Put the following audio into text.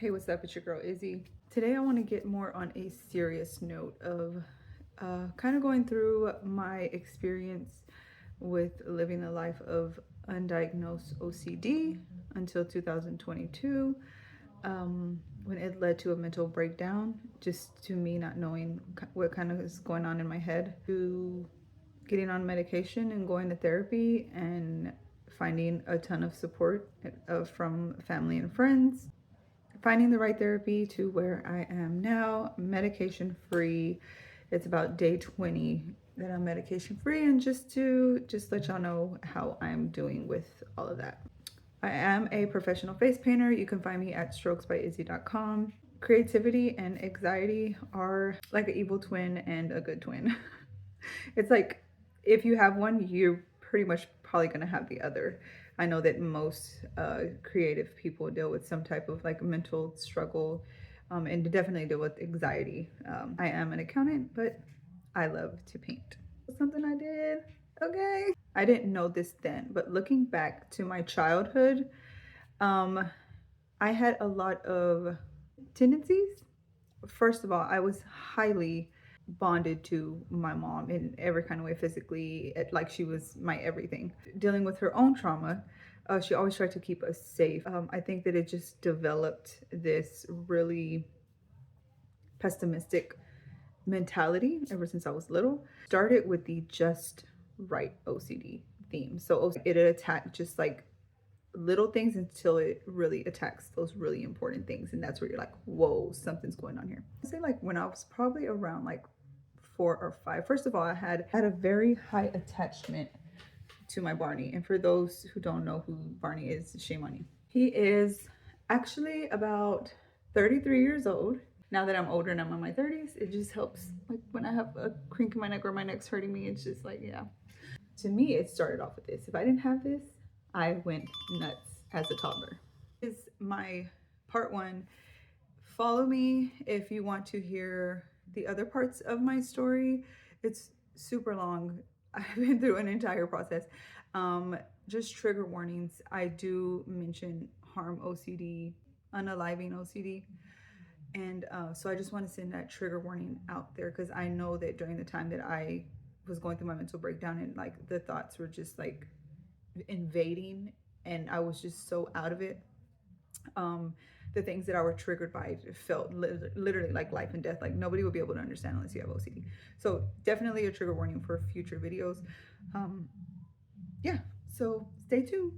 Hey, what's up? It's your girl Izzy. Today I want to get more on a serious note of kind of going through my experience with living a life of undiagnosed OCD until 2022, when it led to a mental breakdown, just to me not knowing what kind of is going on in my head, to getting on medication and going to therapy and finding a ton of support from family and friends, finding the right therapy to where I am now, medication free. It's about day 20 that I'm medication free, and just let y'all know how I'm doing with all of that. I am a professional face painter. You can find me at strokesbyizzy.com. Creativity and anxiety are like an evil twin and a good twin. It's like if you have one, you're pretty much probably going to have the other. I know that most creative people deal with some type of like mental struggle, and definitely deal with anxiety. I am an accountant, but I love to paint. Something I did, okay? I didn't know this then, but looking back to my childhood, I had a lot of tendencies. First of all, I was highly bonded to my mom in every kind of way, physically, like she was my everything. Dealing with her own trauma, she always tried to keep us safe. I think that it just developed this really pessimistic mentality ever since I was little. Started with the just right OCD theme. So it attacked just like little things until it really attacks those really important things, and that's where you're like, whoa, something's going on here. I say like when I was probably around like 4 or 5. First of all, I had a very high attachment to my Barney, and for those who don't know who Barney is, shame on you. He is actually about 33 years old. Now that I'm older and I'm in my 30s, it just helps. Like when I have a crink in my neck or my neck's hurting me, it's just like, yeah. To me, it started off with this. If I didn't have this, I went nuts as a toddler. This is my part 1. Follow me if you want to hear the other parts of my story. It's super long. I've been through an entire process. Just trigger warnings. I do mention harm OCD, unaliving OCD. And so I just want to send that trigger warning out there, because I know that during the time that I was going through my mental breakdown, and like the thoughts were just like invading, and I was just so out of it. The things that I were triggered by felt literally like life and death. Like nobody would be able to understand unless you have OCD. So definitely a trigger warning for future videos. Yeah, so stay tuned.